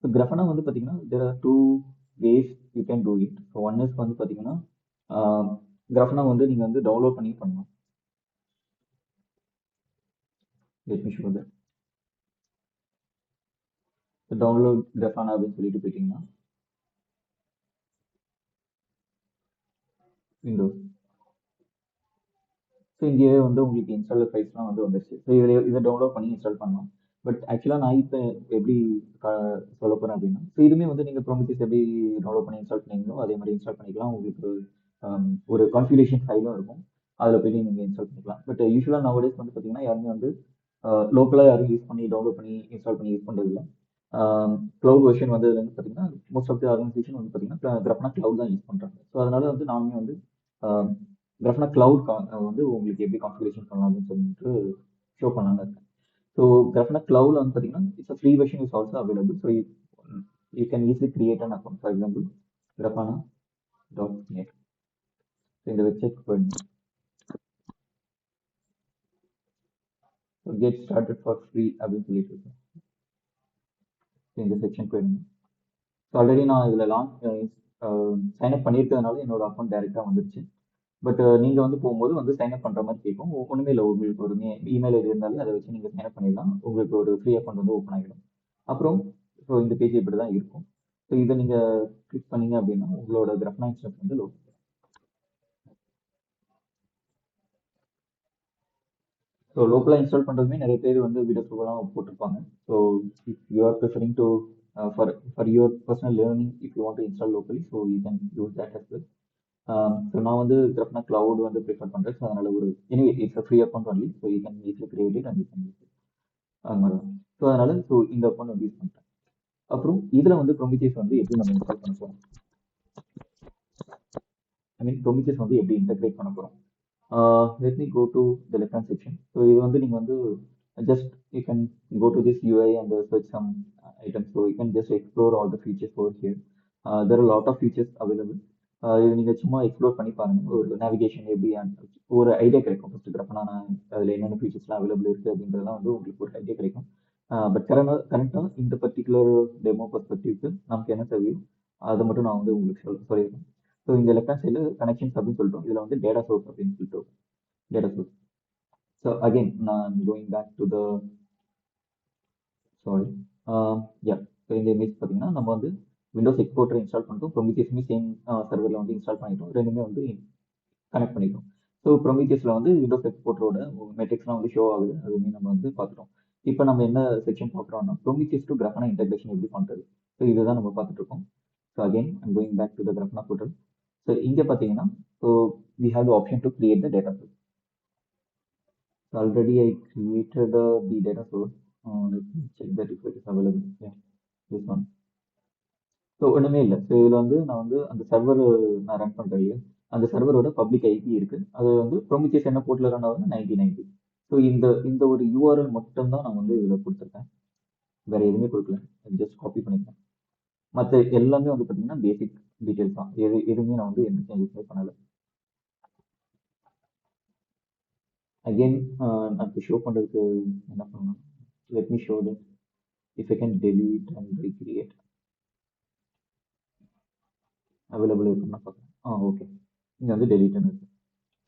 So கிரஃபனா வந்து பார்த்தீங்கன்னா there are two ways you can do it. So one is வந்து பார்த்தீங்கன்னா கிரஃபனா வந்து நீங்கள் வந்து டவுன்லோட் பண்ணி பண்ணலாம். let me show that. So download Grafana அப்படின்னு சொல்லிட்டு போயிட்டீங்கன்னா விண்டோஸ். ஸோ இங்கேயே வந்து உங்களுக்கு இன்ஸ்டால் ஃபைல்ஸ்லாம் வந்து வந்துருச்சு. ஸோ இதை டவுன்லோட் பண்ணி இன்ஸ்டால் பண்ணலாம். பட் ஆக்சுவலாக நான் இப்போ எப்படி சொல்ல போகிறேன் அப்படின்னா, ஸோ இதுவுமே வந்து நீங்கள் ப்ரோமித்திஸ் எப்படி டவுன்லோட் பண்ணி இன்ஸ்டால் பண்ணீங்களோ அதே மாதிரி இன்ஸ்டால் பண்ணிக்கலாம். உங்களுக்கு ஒரு கான்ஃபிகரேஷன் ஃபைலும் இருக்கும், அதில் போய்ட்டு நீங்கள் இன்ஸ்டால் பண்ணிக்கலாம். பட் யூஸ்வலாக நவடேஸ் வந்து பார்த்தீங்கன்னா யாருமே வந்து லோக்கலாக யாரும் யூஸ் பண்ணி டவுன்லோட் பண்ணி இன்ஸ்டால் பண்ணி யூஸ் பண்ணுறது இல்லை. க்ளவுட் வெர்ஷன் வந்ததுலேருந்து பார்த்தீங்கன்னா மோஸ்ட் ஆஃப் தி ஆர்கனைசேஷன் வந்து பார்த்தீங்கன்னா கிரஃபனா க்ளவுட் தான் யூஸ் பண்ணுறாங்க. ஸோ அதனால வந்து நானுமே வந்து கிரஃபனா க்ளவுட் வந்து உங்களுக்கு எப்படி கான்ஃபிகரேஷன் பண்ணலாம் அப்படின்னு சொல்லிட்டு ஷோ பண்ணலான்னு இருக்கேன். ஸோ கிரஃபனா க்ளவுட் வந்து பார்த்தீங்கன்னா it's free version is also available. So you can easily create an account. For example grafana.net. So இந்த வெப்சைட் போயிடணும். So get started for free அப்படின்னு சொல்லிட்டு இருக்கேன். இந்த செக்ஷன் போயிடுங்க. ஸோ ஆல்ரெடி நான் இதில் சைன்அப் பண்ணியிருக்கிறதுனால என்னோட அக்கௌண்ட் டைரெக்டாக வந்துருச்சு. பட் நீங்கள் வந்து போகும்போது வந்து சைன்அப் பண்ணுற மாதிரி கேட்கும். ஒன்றுமே இல்லை, உங்களுக்கு ஒரு இமெயில் ஐடி இருந்தாலே அதை வச்சு நீங்கள் சைன்அப் பண்ணிடலாம். உங்களுக்கு ஒரு ஃப்ரீ அக்கௌண்ட் வந்து ஓப்பன் ஆகிடும். அப்புறம் ஸோ இந்த பேஜ் இப்படி தான் இருக்கும். ஸோ இதை நீங்கள் கிளிக் பண்ணீங்க அப்படின்னா உங்களோட கிரஃபனா இன்ஸ்டன்ஸ் வந்து லோட். ஸோ லோக்கலாக இன்ஸ்டால் பண்ணுறதுமே நிறைய பேர் வந்து வீடியோஸ்லாம் போட்டிருப்பாங்க. So if you are preferring to for your personal learning if you want to install locally, so you can use that as well. So நான் வந்து கிரஃபனா க்ளவுட் வந்து ப்ரிஃபர் பண்ணுறேன். ஸோ அதனால் ஒரு anyway it's a free account only. So you can easily create it and you can use it. அது மாதிரி தான். So அதனால் ஸோ இந்த அக்கௌண்ட் வந்து யூஸ் பண்ணுறேன். அப்புறம் இதில் வந்து ப்ரொமித்தியஸ் வந்து எப்படி நம்ம இன்ஸ்டால் பண்ண போகிறோம், ஐ மீன் ப்ரொமித்தியஸ் வந்து எப்படி இன்டெகிரேட் பண்ண போகிறோம். Let me go to the left hand section. So இது வந்து நீங்கள் வந்து just you can go to this UI and search some items. So you can just explore all the features over here. There are a lot of features available. இது நீங்கள் சும்மா explore பண்ணி பாருங்கள். ஒரு நேவிகேஷன் எப்படி ஒரு ஐடியா கிடைக்கும். First கிரஃபனா அதில் என்னென்ன ஃபீச்சர்ஸ்லாம் அவைலபிள் இருக்குது அப்படின்றதுலாம் வந்து உங்களுக்கு ஒரு ஐடியா கிடைக்கும். பட் கரெக்டாக இந்த பர்டிகுலர் டெமோ பர்ஸ்பெக்டிவ்க்கு நமக்கு என்ன தேவையோ அதை மட்டும் நான் வந்து உங்களுக்கு சொல்லியிருக்கேன். ஸோ இந்த லெஃப்ட் ஹேண்ட் சைடில் கனெக்ஷன்ஸ் அப்படின்னு சொல்லிட்டோம். இதில் வந்து டேட்டா சோர்ஸ் அப்படின்னு சொல்லிட்டு data source. So again, I'm going back to the sorry. Yeah. So இந்த இமேஜ் பார்த்தீங்கன்னா நம்ம வந்து விண்டோஸ் எக்ஸ்போர்ட்டர் இன்ஸ்டால் பண்ணிட்டோம். ப்ரொமித்தியஸுமே சேம் சர்வரில் வந்து இன்ஸ்டால் பண்ணிட்டோம். ரெண்டுமே வந்து கனெக்ட் பண்ணிட்டோம். ஸோ ப்ரொமித்தியஸில் வந்து விண்டோஸ் எக்ஸ்போர்ட்டரோட மெட்ரிக்ஸ்லாம் வந்து ஷோ ஆகுது. அதுவுமே நம்ம வந்து பார்த்துட்டோம். இப்போ நம்ம என்ன செக்ஷன் பார்க்குறோம்னா ப்ரொமித்தியஸ் டு கிரஃபனா இன்டெகிரேஷன் எப்படி பண்ணுறது. ஸோ இதுதான் நம்ம பார்த்துட்டு இருக்கோம். So again I'm going back to the Grafana portal. So இங்கே பார்த்தீங்கன்னா so we have the option to create the data source. Already I created the data source. Let me check that if it is available. Yeah, this one. So ஒன்றுமே இல்லை. So இதில் வந்து நான் வந்து அந்த server நான் ரன் பண்ணுறேன் இல்லையா, அந்த சர்வரோட பப்ளிக் ஐபி இருக்குது. அது வந்து ப்ரொமித்தியஸ் என்ன போர்ட்டில் ரன் ஆகுது 9090. ஸோ இந்த இந்த ஒரு யூஆர்எல் மட்டும் தான் நான் வந்து இதில் கொடுத்துருக்கேன். வேறு எதுவுமே கொடுக்கல. ஜஸ்ட் காப்பி பண்ணிக்கிறேன். மற்ற எல்லாமே வந்து பார்த்தீங்கன்னா பேசிக் டீட்டெயில்ஸ் தான். எதுவுமே நான் வந்து எந்த சேஞ்சஸுமே பண்ணலை. அகெயின் நான் ஷோ பண்ணுறதுக்கு என்ன பண்ணணும், let me show that if I can delete and recreate available இருக்குன்னு பார்க்குறேன். ஓகே, இங்கே வந்து டெலிட்னு இருக்கு.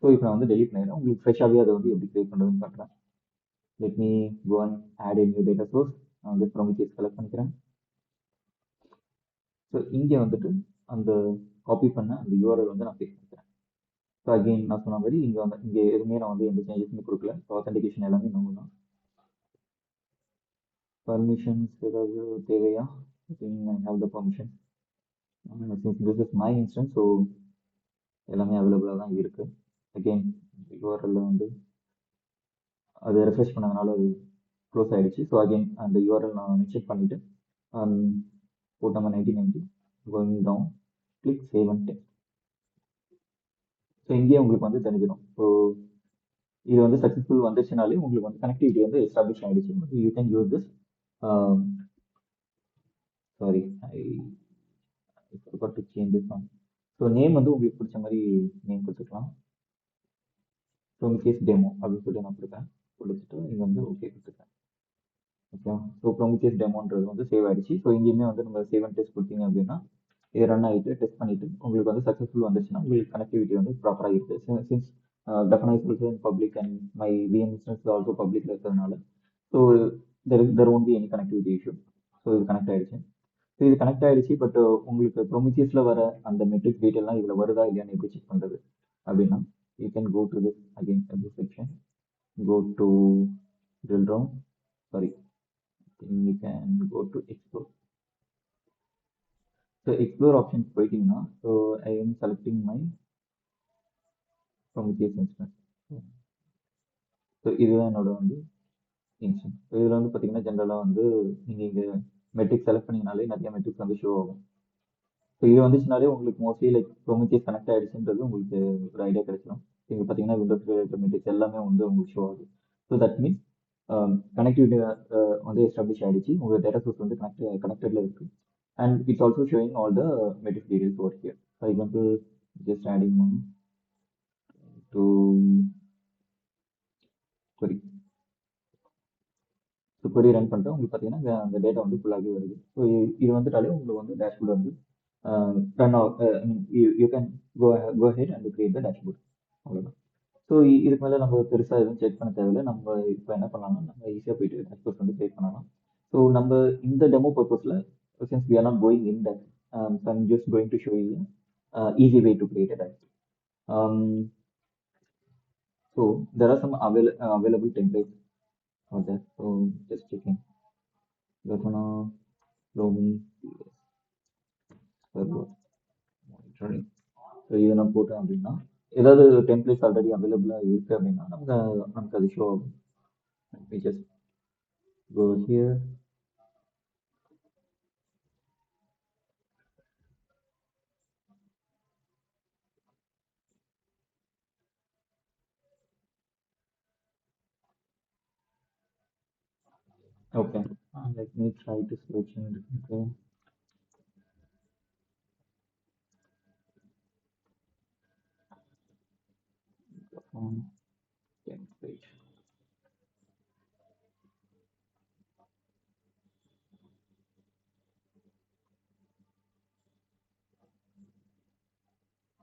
ஸோ இப்போ நான் வந்து டெலிட் பண்ணிடுறேன். உங்களுக்கு ஃப்ரெஷ்ஷாகவே அதை வந்து எப்படி கிரியேட் பண்ணுறதுன்னு காட்டுறேன். Let me go and add a new data source. நான் வந்து ப்ரொமித்தியஸ் செலக்ட் பண்ணிக்கிறேன். ஸோ இங்கே வந்துட்டு அந்த காப்பி பண்ண அந்த யூஆர்எல் வந்து நான் பேஸ்ட் பண்ணிக்கிறேன். ஸோ அகெயின் நான் சொன்ன மாதிரி இங்கே எதுவுமே நான் வந்து எந்த சேஞ்சஸுமே கொடுக்கல. ஸோ ஆத்தென்டிகேஷன் எல்லாமே நம்ம தான். பர்மிஷன்ஸ் ஏதாவது தேவையா? I have the permission. since this is my instance, so எல்லாமே அவைலபிளாக தான் இருக்குது. அகெயின் யூஆர்எல்ல வந்து அது ரெஃப்ரெஷ் பண்ணதுனால அது க்ளோஸ் ஆகிடுச்சு. ஸோ அகெயின் அந்த யூஆர்எல் நான் செக் பண்ணிவிட்டு port number 9090 going down, click save and text. So இங்கேயே உங்களுக்கு வந்து தெரிஞ்சிடும். ஸோ இது வந்து சக்ஸஸ்ஃபுல் வந்துச்சுனாலே உங்களுக்கு வந்து கனெக்டிவிட்டி வந்து எஸ்டாப்ளிஷ் ஆகிடுச்சு. You can use this. Sorry, I forgot to change this one. So name வந்து உங்களுக்கு பிடிச்ச மாதிரி நேம் கொடுத்துக்கலாம். ப்ரொமித்தியஸ் டெமோ அப்படின்னு சொல்லிட்டு நான் கொடுத்துட்டு இங்கே வந்து ஓகே கொடுத்துருக்கேன். ஓகே. ஸோ ப்ரோமித்தியஸ் டெமோன்றது வந்து சேவ் ஆயிடுச்சு. ஸோ இங்கேயுமே வந்து நம்ம சேவ் அண்ட் டெஸ்ட் கொடுத்தீங்க அப்படின்னா இது ரன் ஆகிட்டு டெஸ்ட் பண்ணிட்டு உங்களுக்கு வந்து சக்ஸஸ்ஃபுல் வந்துச்சுன்னா உங்களுக்கு கனெக்டிவிட்டி வந்து ப்ராப்பராக இருக்குது. சின்ஸ் டெஃபனைஸ் also in public and my VM instance also பப்ளிக்ல இருக்கிறதுனால so there won't be any connectivity issue. So இது கனெக்ட் ஆயிடுச்சு. ஸோ இது கனெக்ட் ஆயிடுச்சு. பட் உங்களுக்கு ப்ரோமித்தியஸ்ல வர அந்த மெட்ரிக் டீட்டெயிலாம் இதில் வருதா இல்லையான்னு எப்படி செக் பண்ணுறது அப்படின்னா you can go to this again this section, go to drill down, sorry, then you can go to explore. So explore option போயிட்டீங்கன்னா so I am selecting my Prometheus instance. So இதுதான் என்னோட வந்து instance. So இதில் வந்து பார்த்தீங்கன்னா ஜென்ரலாக வந்து நீங்கள் இங்கே மெட்ரிக் செலக்ட் பண்ணீங்கனாலே நிறைய மெட்ரிக்ஸ் வந்து ஷோ ஆகும். ஸோ இது வந்துச்சுனாலே உங்களுக்கு மோஸ்ட்லி லைக் ப்ரோமித்தியஸ் கனெக்ட் ஆயிடுச்சுன்றது உங்களுக்கு ஒரு ஐடியா கிடைச்சிடும். இங்கே பார்த்தீங்கன்னா விண்டோஸ் ரிலேட்டட் மெட்ரிக்ஸ் எல்லாமே வந்து உங்களுக்கு ஷோ ஆகுது. ஸோ தட் மீன்ஸ் கனெக்டிவிட்டி வந்து எஸ்டாப்ளிஷ் ஆயிடுச்சு. உங்கள் டேட்டா சோர்ஸ் வந்து கனெக்டட்ல இருக்கு. And it's also showing all the metric details over here. For example, just adding one to query. So query run பண்ணிட்டு உங்களுக்கு பார்த்தீங்கன்னா அந்த டேட்டா வந்து ஃபுல்லாகவே வருது. ஸோ இது வந்துட்டாலே உங்களுக்கு வந்து டேஷ்போர்ட் வந்து run you can go head and create the dashboard. அவ்வளோதான். ஸோ இதுக்கு மேலே நம்ம பெருசாக எதுவும் செக் பண்ண தேவையில்லை. நம்ம இப்போ என்ன பண்ணலாம்னா நம்ம ஈஸியாக போயிட்டு டேஷ்போர்ட் வந்து கிரியேட் பண்ணலாம். ஸோ நம்ம இந்த demo பர்பஸில் since we are not going in depth, so I'm just going to show you easy way to create a dashboard. Um, so there are some available templates out there. So just checking. That's one Romi server monitoring. So இதை நான் போட்டேன் அப்படின்னா ஏதாவது templates already அவைலபிளாக இருக்குது அப்படின்னா நமக்கு அது ஷோ ஆகும். Let me just go here. Okay, let me try to search in. Okay. Template.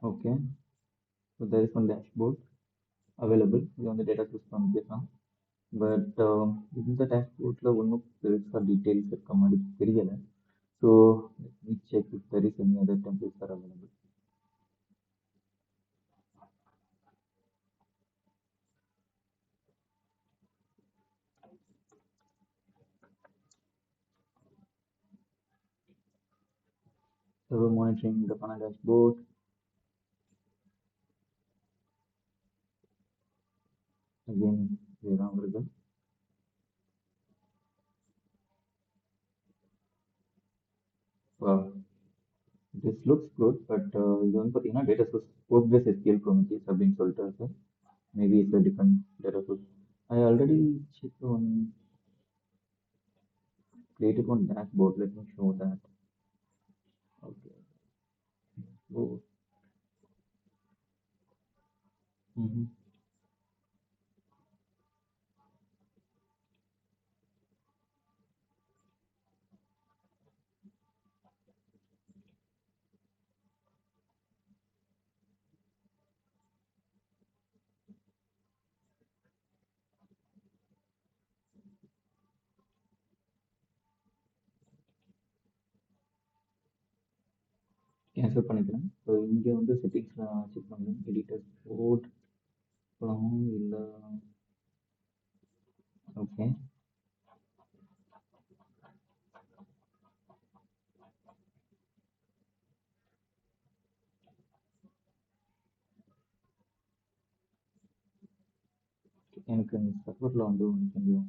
Okay, so there is one dashboard available. இது வந்து டேட்டா சூஸ் பண்ணிக்கலாம். பட் இந்த டேஷ்போர்டில் ஒன்றும் பெருசாக டீட்டெயில்ஸ் இருக்க மாதிரி தெரியலை. So let me check if there is any other templates are available. Server monitoring the HANA dashboard. Again, இதுதான் வருது. Wow, this looks good, but இது வந்து பார்த்தீங்கன்னா டேட்டா சோர்ஸ் PostgreSQL Prometheus அப்படின்னு சொல்லிட்டு இருக்கு. Maybe it's a different data source. I already checked one, created one dashboard. Let me show that. Okay. Oh. Mm-hmm. Cancel பண்ணிக்கிறேன். So இங்கே வந்து செட்டிங்ஸில் செக் பண்ணுறேன். எடிட்டர் கோட் போகலாம் இல்லை. ஓகே, எனக்கு சர்வரில் வந்து கொஞ்சம்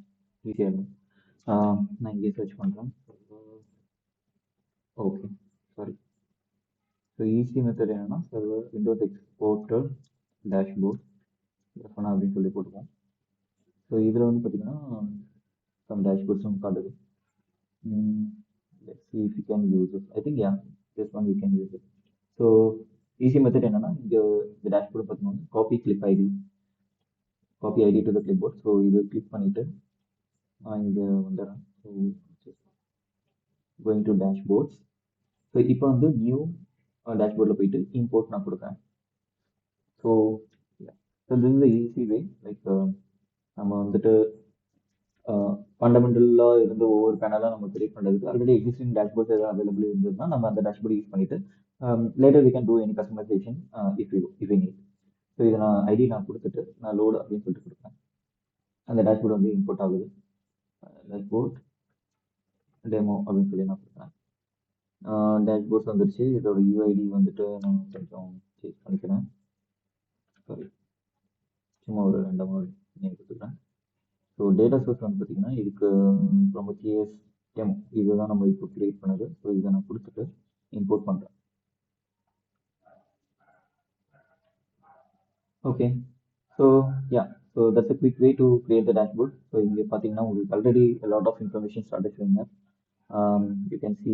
ஈஸியாக இருக்கும். நான் இங்கே சர்ச் பண்ணுறேன். Okay, sorry. So easy method என்னென்னா சர்வர் விண்டோஸ் எக்ஸ்போர்ட்டர் டேஷ்போர்ட் எஃப்னா அப்படின்னு சொல்லி போட்டுப்போம். ஸோ இதில் வந்து பார்த்தீங்கன்னா சம் டேஷ்போர்ட்ஸும் காட்டுது. Let's see if you can use it. I think yeah, this one you can use it. So easy method என்னன்னா இங்கே இந்த டேஷ்போர்ட் பார்த்தீங்கன்னா copy it to the clipboard. So இது கிளிக் பண்ணிட்டு நான் இங்கே வந்துடுறேன். So going to dashboards. So இப்போ வந்து நியூ டேஷ்போர்டில் போயிட்டு இம்போர்ட் நான் கொடுக்குறேன். So so this is the easy way. Like நம்ம வந்துட்டு ஃபண்டமெண்டலாக இருந்து ஒவ்வொரு பேனலாக நம்ம கிரியேட் பண்ணுறதுக்கு ஆல்ரெடி எக்ஸிஸ்டிங் டேஷ்போர்ட்ஸ் ஏதாவது அவைலபிள் இருந்ததுன்னா நம்ம அந்த டேஷ்போர்ட் யூஸ் பண்ணிட்டு later we can do any customisation if you need. So இதை நான் ஐடி நான் கொடுத்துட்டு நான் லோடு அப்படின்னு சொல்லிட்டு கொடுப்பேன். அந்த டேஷ்போர்ட் வந்து இம்போர்ட் ஆகுது. டேஷ்போர்ட் டெமோ அப்படின்னு சொல்லி நான் கொடுக்குறேன். டேஷ்போர்ட்ஸ் வந்துருச்சு. இதோட யூஐடி வந்துட்டு நான் கொஞ்சம் சேஞ்ச் பண்ணிக்கிறேன். சாரி, சும்மா ஒரு 2 நேம் கொடுத்துக்கிறேன். ஸோ டேட்டா சோர்ஸ் வந்து பார்த்தீங்கன்னா இதுக்கு ப்ரொமோத்தியஸ் டெமோ இதுதான் நம்ம இப்போ கிரியேட் பண்ணது. ஸோ இதை நான் கொடுத்துட்டு இம்போர்ட் பண்ணுறேன். Okay, so yeah, so that's a quick way to create the dashboard. So இங்கே பார்த்தீங்கன்னா உங்களுக்கு already lot of information start பண்ணுங்க. You can see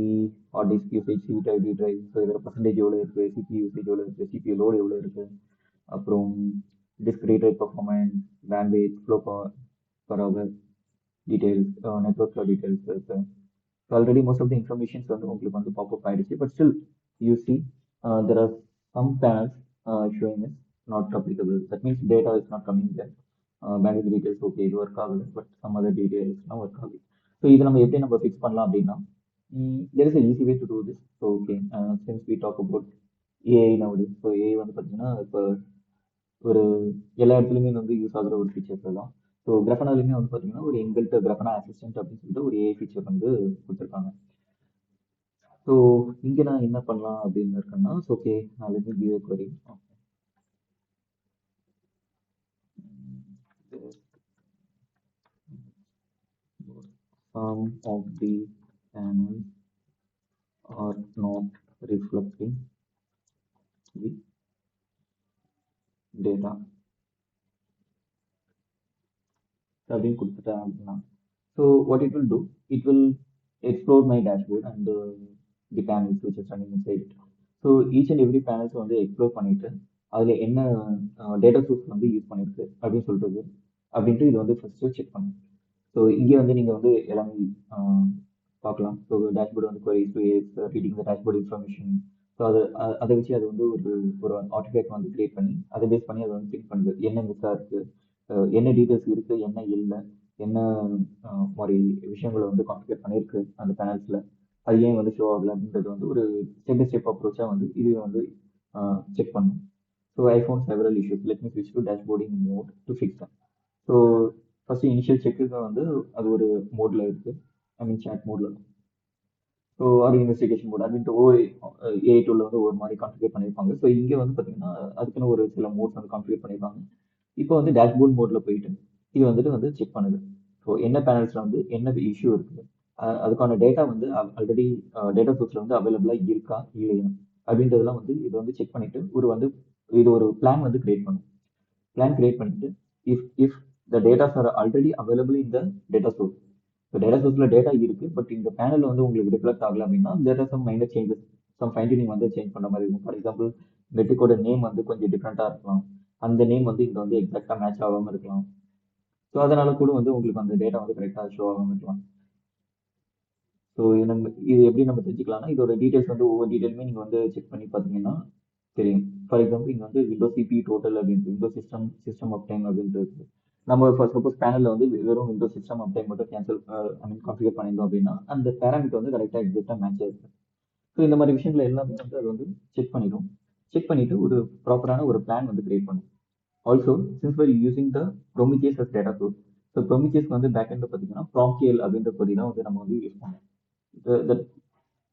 hard disk usage, CDID drive, so இதில் பர்சன்டேஜ் எவ்வளோ இருக்குது, சிபி யூசேஜ் எவ்வளோ இருக்குது, சிபி லோடு எவ்வளோ இருக்குது, அப்புறம் disk read write performance, bandwidth, flow per hour details, network flow details இருக்குது. So already most of the informations வந்து உங்களுக்கு வந்து பாப்அப் ஆயிடுச்சு. But still you see there are some panels showing is not applicable. That means data is not coming there. Bank details okay இது work ஆகுது, but some other டீடைல்ஸ்லாம் work ஆகுது. So இதை நம்ம எப்படி நம்ம ஃபிக்ஸ் பண்ணலாம் அப்படின்னா there is a easy way to do this. So okay, since we talk about AI nowadays, so AI வந்து பார்த்தீங்கன்னா இப்போ ஒரு எல்லா இடத்துலையுமே வந்து யூஸ் ஆகுற ஒரு ஃபீச்சர்ஸ் தான். ஸோ கிரஃபனாலுமே வந்து பார்த்தீங்கன்னா ஒரு இன்பில்ட் கிரஃபனா அசிஸ்டன்ட் அப்படின்னு சொல்லிட்டு ஒரு ஏஐ ஃபீச்சர் வந்து கொடுத்துருக்காங்க. ஸோ இங்கே நான் என்ன பண்ணலாம் அப்படின்னு இருக்கேன்னா okay, let me give a query. Some of the panels are not reflecting the data அப்படின்னு கொடுத்துட்டேன் அப்படின்னா so what it will do, it will explore my dashboard and the panels which is running inside. So each and every panels வந்து explore பண்ணிட்டு அதில் என்ன data source வந்து use பண்ணியிருக்கு அப்படின்னு சொல்றது அப்படின்ட்டு இது வந்து ஃபர்ஸ்ட் செக் பண்ணும். ஸோ இங்கே வந்து நீங்கள் வந்து எல்லாமே பார்க்கலாம். ஸோ டேஷ்போர்டு வந்து queries to reading the dashboard information. So அதை வச்சு அது வந்து ஒரு ஆர்டிஃபேக்ட் வந்து கிரியேட் பண்ணி அதை பேஸ் பண்ணி அதை வந்து திங்க் பண்ணுது என்ன மிஸ்ஸாக இருக்குது, என்ன டீட்டெயில்ஸ் இருக்குது, என்ன இல்லை, என்ன மாதிரி விஷயங்களை வந்து கான்ஃபிகர் பண்ணியிருக்கு அந்த பேனல்ஸில், அது ஏன் வந்து ஷோ ஆகலை அப்படின்றது வந்து ஒரு ஸ்டெப் பை ஸ்டெப் அப்ரோச்சாக வந்து இது வந்து செக் பண்ணும். So I found several issues, let me ஸ்விட்ச் to dashboarding mode to fix them. So first initial செக்குக்கு வந்து அது ஒரு மோடில் இருக்குது, ஐ மீன் சேட் மோடில். ஸோ அது இன்வெஸ்டிகேஷன் மோட் அப்படின்ட்டு ஒவ்வொரு ஏஐ டூலில் வந்து ஒரு மாதிரி கான்ஃபிகர் பண்ணியிருப்பாங்க. ஸோ இங்கே வந்து பார்த்தீங்கன்னா அதுக்குன்னு ஒரு சில மோட்ஸ் வந்து கான்ஃபிகர் பண்ணியிருப்பாங்க. இப்போ வந்து டேஷ்போர்ட் மோடில் போயிட்டு இது வந்துட்டு வந்து செக் பண்ணுது. ஸோ என்ன பேனல்ஸில் வந்து என்ன இஷ்யூ இருக்குது, அதுக்கான டேட்டா வந்து ஆல்ரெடி டேட்டா சோர்ஸில் வந்து அவைலபிளாக இருக்கா இல்லையா அப்படின்றதெல்லாம் வந்து இது வந்து செக் பண்ணிட்டு இது ஒரு பிளான் வந்து கிரியேட் பண்ணும். பிளான் கிரியேட் பண்ணிட்டு if the datas are already available in the data source. So data சோர்ஸில் டேட்டா இருக்கு, பட் இந்த பேனல் வந்து உங்களுக்கு ரிஃப்ளெக்ட் ஆகல அப்படின்னா there are some minor changes, some fine tuning வந்து சேஞ்ச் பண்ண மாதிரி இருக்கும். ஃபார் எக்ஸாம்பிள் மெட்ரிக்கோட நேம் வந்து கொஞ்சம் டிஃப்ரெண்ட்டாக இருக்கலாம், அந்த நேம் வந்து இங்கே வந்து எக்ஸாக்டாக மேட்ச் ஆகாமல் இருக்கலாம். ஸோ அதனால கூட வந்து உங்களுக்கு அந்த டேட்டா வந்து கரெக்டாக ஷோ ஆகாமல் இருக்கலாம். ஸோ இது எப்படி நம்ம தெரிஞ்சுக்கலாம்னா இதோட டீடைல்ஸ் வந்து ஒவ்வொரு டீடைலுமே நீங்கள் வந்து செக் பண்ணி பார்த்தீங்கன்னா தெரியும். ஃபார் எக்ஸாம்பிள் இங்கே வந்து விண்டோ சிபி டோட்டல் அப்படின்னு விண்டோ சிஸ்டம் அப் டைம் அப்படின்றது நம்ம சப்போஸ் பேனலில் வந்து வெறும் விண்டோ சிஸ்டம் அப் டைம் மட்டும் கேன்சல் ஐ மீன் கான்ஃபிகர் பண்ணியிருந்தோம் அப்படின்னா அந்த பேராமீட்டர் வந்து கரெக்டாக எக்ஸாக்டாக மேட்ச் ஆயிருக்கு. ஸோ இந்த மாதிரி விஷயங்கள் எல்லாமே வந்து அது வந்து செக் பண்ணிடும். செக் பண்ணிட்டு ஒரு ப்ராப்பரான ஒரு பிளான் வந்து கிரியேட் பண்ணும். Also since we're using the Prometheus as data source, so Prometheus வந்து பேக் எண்டில் பார்த்தீங்கன்னா ப்ராம்கேல் அப்படின்ற கொடி தான் வந்து நம்ம வந்து யூஸ் பண்ணுவோம். That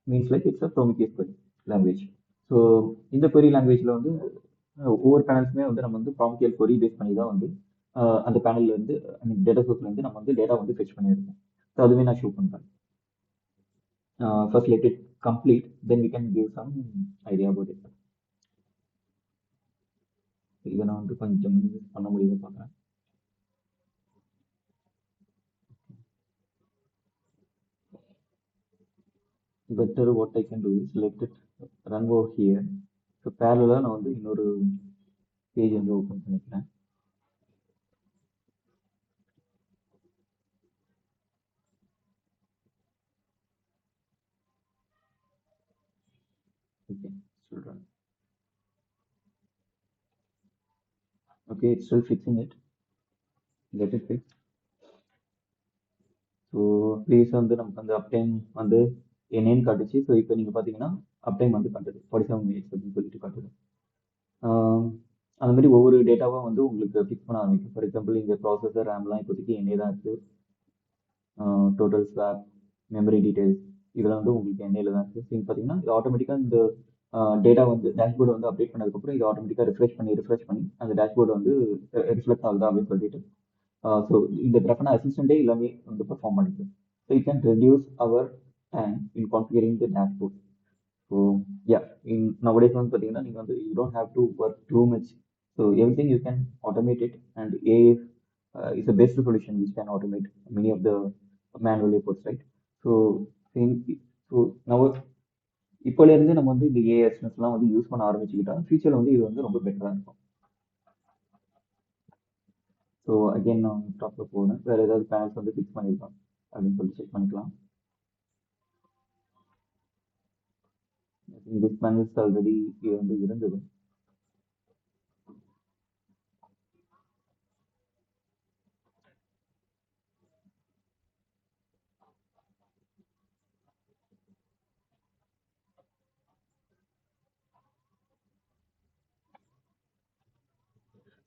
means like it's a Prometheus query language. So இந்த கொரி லாங்குவேஜில் வந்து ஒவ்வொரு பேனல்ஸுமே வந்து நம்ம வந்து ப்ராம்கேல் கொரி பேஸ் பண்ணி தான் வந்து அந்த பேனல்ல இருந்து ஐ மீன் டேட்டா சோர்ஸ்ல இருந்து நம்ம வந்து டேட்டா வந்து ஃபெச் பண்ணியிருக்கோம். ஸோ அதுவே நான் ஷோ பண்ணுறேன். First let it complete, then we can give some idea about it. இதை நான் வந்து கொஞ்சம் பண்ண முடியுது பார்க்குறேன். better what I can do is let it run over here. So பேரலாக நான் வந்து இன்னொரு பேஜ் வந்து ஓப்பன் பண்ணிக்கிறேன். Okay, still run. Okay, it's still fixing it. Let it fix. So please வந்து நமக்கு அந்த அப்டைம் வந்து என்னன்னு காட்டுச்சு. ஸோ இப்போ நீங்கள் பார்த்தீங்கன்னா அப்டைம் வந்து காட்டுது 47 மினிட்ஸ் அப்படின்னு சொல்லிட்டு காட்டுது. ஆஹ் அந்த மாதிரி ஒவ்வொரு டேட்டாவும் வந்து உங்களுக்கு ஃபிக்ஸ் பண்ண ஆரம்பிக்கும். ஃபார் எக்ஸாம்பிள் இங்கே ப்ராசஸர் ரேம்லாம் இப்போதைக்கு என்னே தான் இருக்குது. டோட்டல் ஸ்வாப், மெமரி டீடைல்ஸ் இதெல்லாம் வந்து உங்களுக்கு எண்ணெயில் தான் இருக்குது. நீங்கள் பார்த்தீங்கன்னா இது ஆட்டோமேட்டிக்காக இந்த டேட்டா வந்து டேஷ்போர்டு வந்து அப்டேட் பண்ணதுக்கப்புறம் இது ஆட்டோமேட்டிக்காக ரிஃப்ரெஷ் பண்ணி அந்த டேஷ்போர்டு வந்து ரிஃப்ளெக்ட் ஆகுதா அப்படின்னு சொல்லிட்டு ஸோ இந்த கிராஃபான அசிஸ்டண்டே எல்லாமே வந்து பெர்ஃபார்ம் பண்ணிருக்கு. So it can reduce our time in configuring the dashboard. So ya in nowadays வந்து பார்த்தீங்கன்னா நீங்கள் வந்து you don't have to work too much. So everything you can automate it and AI is a best solution which can automate many of the manual efforts right. So so நம்ம இப்போலேருந்து நம்ம வந்து இந்த AI அசிஸ்டன்ஸ்லாம் வந்து use பண்ண ஆரம்பிச்சுக்கிட்டா ஃபியூச்சரில் வந்து இது வந்து ரொம்ப பெட்டராக இருக்கும். ஸோ அகைன் நான் டாப்பில் போனேன், வேறு ஏதாவது பேனல்ஸ் வந்து ஃபிக்ஸ் பண்ணியிருக்கோம் அப்படின்னு சொல்லி செக் பண்ணிக்கலாம். திஸ் பேனல்ஸ் ஆல்ரெடி இது வந்து இருந்தது.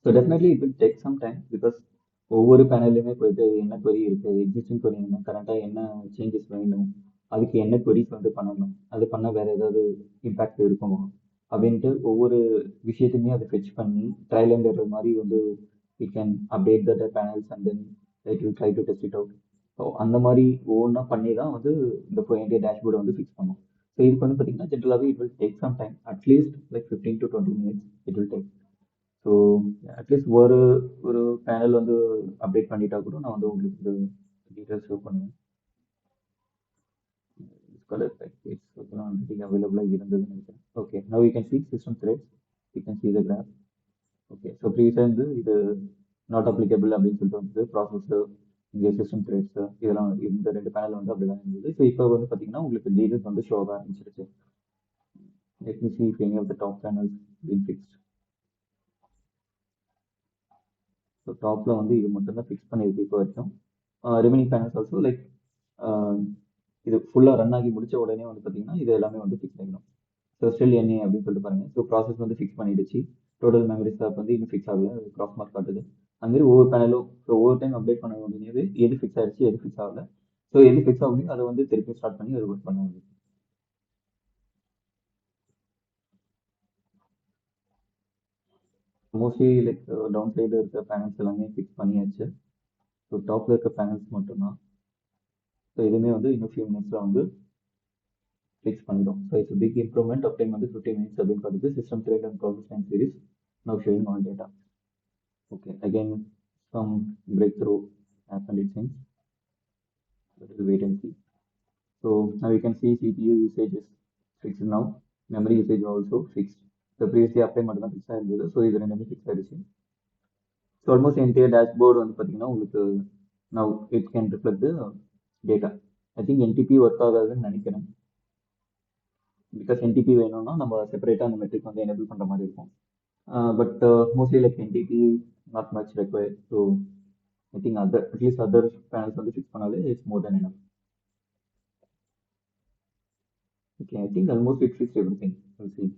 So definitely it will take some time because ஒவ்வொரு பேனல்லையுமே போயிட்டு என்ன query இருக்குது, எக்ஸிஸ்டிங் query என்ன, கரண்ட்டாக என்ன சேஞ்சஸ் வேணும், அதுக்கு என்ன queries வந்து பண்ணணும், அது பண்ணால் வேறு ஏதாவது இம்பேக்ட் இருக்குமா அப்படின்ட்டு ஒவ்வொரு விஷயத்தையுமே அதை ஃபெச் பண்ணி ட்ரையல் அண்ட் எரர் மாதிரி வந்து we can update the panels and then it will try to test it out. So அந்த மாதிரி ஒவ்வொன்றா பண்ணி தான் வந்து இந்த என்டையர் டேஷ்போர்டை வந்து ஃபிக்ஸ் பண்ணும். ஸோ இதுக்கு வந்து பார்த்தீங்கன்னா ஜென்ரலாகவே it will take some time, at least like 15 to 20 minutes it will take. So at least ஒரு ஒரு பேனல் வந்து அப்டேட் பண்ணிட்டா கூட நான் வந்து உங்களுக்கு டீட்டெயில்ஸ் ஷோ பண்ணுவேன். கலர் பேக்கேஜ் அதெல்லாம் ஆல்ரெடி அவைலபிளாக இருந்ததுன்னு நினைக்கிறேன். Okay, now you can see system threads, you can see the graph. Okay, so ப்ரீவியஸாக வந்து இது நாட் அப்ளிகபிள் அப்படின்னு சொல்லிட்டு வந்து ப்ராசஸர் இங்கே சிஸ்டம் த்ரெட்ஸ் இதெல்லாம் இந்த ரெண்டு பேனல் வந்து அப்படி தான் இருந்தது. ஸோ இப்போ வந்து பார்த்தீங்கன்னா உங்களுக்கு டீட்டெயில்ஸ் வந்து ஷோ ஆக ஆரம்பிச்சிருச்சு. Let me see if any of the top panels been fixed. So டாப்பில் வந்து இது மட்டும் தான் ஃபிக்ஸ் பண்ணியிருக்கு இப்போ வரைக்கும். ரிமைனிங் பேனல்ஸ் ஆல்சோ லைக் இது ஃபுல்லாக ரன் ஆகி முடிச்ச உடனே வந்து பார்த்தீங்கன்னா இது எல்லாமே வந்து ஃபிக்ஸ் ஆகிடும். ஸோ ஸ்டில் என்ன அப்படின்னு சொல்லிட்டு பாருங்க. ஸோ ப்ராசஸ் வந்து ஃபிக்ஸ் பண்ணிடுச்சு, டோட்டல் மெமரி ஸ்டாக் வந்து இன்னும் ஃபிக்ஸ் ஆகல, கிராஸ் மார்க் காட்டுது. அந்த மாதிரி ஒவ்வொரு பேனலும் ஸோ ஒவ்வொரு டைம் அப்டேட் பண்ண உடனே எது ஃபிக்ஸ் ஆயிடுச்சு எது ஃபிக்ஸ் ஆகல, ஸோ எது ஃபிக்ஸ் ஆகலையும் அதை வந்து திருப்பி ஸ்டார்ட் பண்ணி அது ஒர்க் பண்ண முடியும். மோஸ்ட்லி லைக் டவுன் சைடில் இருக்க பேனல்ஸ் எல்லாமே ஃபிக்ஸ் பண்ணியாச்சு. ஸோ டாப்பில் இருக்க பேனல்ஸ் மட்டும்தான். ஸோ இதுவுமே வந்து இன்னும் ஃபியூ மினிட்ஸில் வந்து ஃபிக்ஸ் பண்ணிடும். So it's big improvement of time வந்து 50 minutes அப்படின்னு காட்டுது. System thread and process time series now showing all data. Okay, again some breakthrough happened it seems, but we'll wait and see. So now you can see CPU usage is fixed now, memory usage also fixed. So previously apply மட்டும் தான் fix ஆயிருந்தது. So இது ரெண்டுமே fix ஆயிடுச்சு. So almost entire dashboard வந்து பார்த்தீங்கன்னா உங்களுக்கு now it can reflect the data. I think NTP work ஆகாதுன்னு நினைக்கிறேன். பிகாஸ் NTP வேணும்னா நம்ம செப்பரேட்டாக அந்த மெட்ரிக் வந்து எனேபிள் பண்ணுற மாதிரி இருக்கும். But mostly like NTP not much required. So I think other at least other panels வந்து ஃபிக்ஸ் பண்ணாலே it's more than enough. Okay, I think almost it fixed everything. We'll see.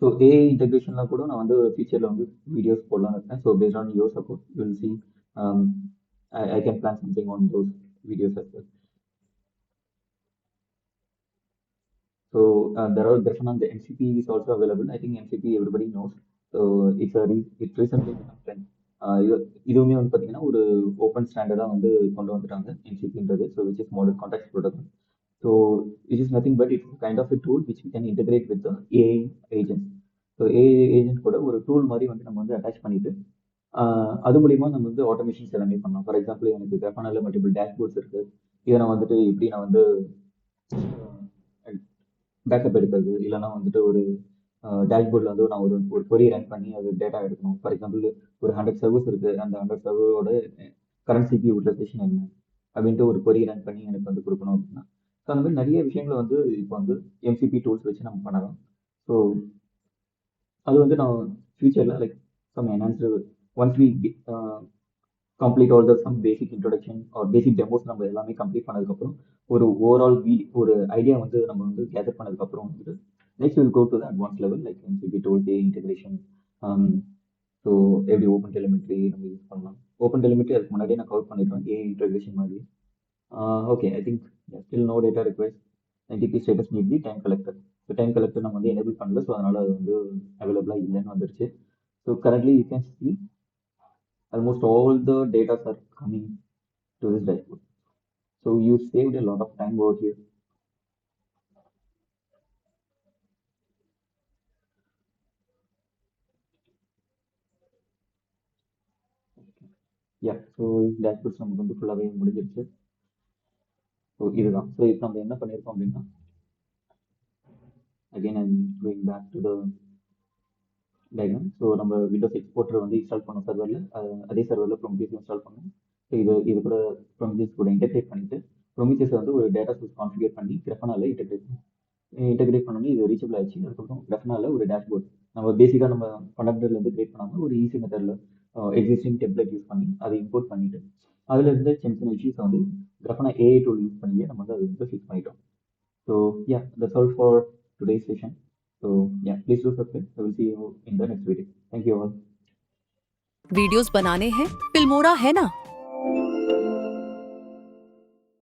So AI இன்டெகிரேஷன்லாம் கூட நான் வந்து ஃபியூச்சரில் வந்து videos போடலாம்னு இருக்கேன். So based on your support you will see I can plan something on those videos as well. So there are definitely the MCP is also available. I think MCP everybody knows. So it recently become trend. இதுவுமே வந்து பார்த்தீங்கன்னா ஒரு open ஸ்டாண்டர்டாக வந்து கொண்டு வந்துட்டாங்க MCPன்றது. So which is model contact protocol. So it is nothing but it's kind of a tool which we can integrate with the AI agents. So AI agent கூட ஒரு டூல் மாதிரி வந்து நம்ம வந்து அட்டாச் பண்ணிட்டு அது மூலியமா நம்ம வந்து ஆட்டோமேஷன்ஸ் எல்லாமே பண்ணலாம். ஃபார் எக்ஸாம்பிள் எனக்கு கிராஃபானால மல்டிபிள் டேஷ்போர்ட்ஸ் இருக்கு, இதை நான் வந்துட்டு எப்படி நான் வந்து பேக்கப் எடுக்கிறது, இல்லைனா வந்துட்டு ஒரு டேஷ்போர்டில் வந்து நான் ஒரு ஒரு query ரன் பண்ணி அது டேட்டா எடுக்கணும். ஃபார் எக்ஸாம்பிள் ஒரு 100 சர்வர்ஸ் இருக்கு, அந்த 100 சர்வரோட கரண்ட் சிபி யூட்டிலைசேஷன் என்ன, அப்படின்ட்டு ஒரு query ரன் பண்ணி எனக்கு வந்து கொடுக்கணும் அப்படின்னா. ஸோ அந்த மாதிரி நிறைய விஷயங்களை வந்து இப்போ வந்து MCP டூல்ஸ் வச்சு நம்ம பண்ணலாம். ஸோ அது வந்து நான் ஃபியூச்சரில் like some enhanced once we complete all the some basic introduction or basic demos நம்ம எல்லாமே கம்ப்ளீட் பண்ணதுக்கப்புறம் ஒரு ஓவரால் ஒரு ஐடியா வந்து நம்ம வந்து கேதர் பண்ணதுக்கப்புறம் வந்துட்டு next will go to the advance level like MCP tools integration. So எப்படி ஓப்பன் டெலிமெட்ரி நம்ம யூஸ் பண்ணலாம். ஓப்பன் டெலிமெட்ரி அதுக்கு முன்னாடியே நான் கவர் பண்ணிடுவேன் இன்டெகிரேஷன் மாதிரி. Okay I think still no data requires NTP status need the time collector. So time collector நம்ம வந்து எனேபிள் பண்ணல, ஸோ அதனால அது வந்து அவைலபிளாக இல்லைன்னு வந்துருச்சு. So currently you can C almost all the data are coming to this dashboard. So you saved a lot of time over here. Yeah, so dashboards நமக்கு வந்து ஃபுல்லாகவே முடிஞ்சிருச்சு. ஸோ இதுதான். ஸோ இப்போ நம்ம என்ன பண்ணியிருக்கோம் அப்படின்னா, again I'm going back to the diagram. So நம்ம விண்டோஸ் எக்ஸ்போர்ட்டர் வந்து இன்ஸ்டால் பண்ணோம் சர்வரில், அதே சர்வரில் ப்ரொமித்தியஸ் இன்ஸ்டால் பண்ணோம். ஸோ இது கூட ப்ரொமித்தியஸ் கூட இன்டெகிரேட் பண்ணிட்டு ப்ரொமித்தியஸை வந்து ஒரு டேட்டா சோர்ஸ் கான்ஃபிகர் பண்ணி கிரஃபனால இன்டெகிரேட் பண்ணி இது ரீச்சபிள் ஆயிடுச்சு. அதுக்கப்புறம் கிரஃபனால ஒரு டேஷ்போர்ட் நம்ம பேசிக்காக நம்ம கண்டக்டர்லேருந்து கிரியேட் பண்ணாமல் ஒரு ஈஸி மெத்தடில் எக்ஸிஸ்டிங் டெம்ப்ளேட் யூஸ் பண்ணி அதை இம்போர்ட் பண்ணிட்டு அதில் இருந்த சின்ன சின்ன இஷ்யூஸை வந்து கிரஃபனா ஏஐ டூல் யூஸ் பண்ணியே நம்ம வந்து அதை வந்து ஃபிக்ஸ் பண்ணிட்டோம். So yeah that's all for today's session. So yeah please do subscribe. I will see you in the next video. Thank you all. Videos बनाने हैं फिल्मोरा है ना।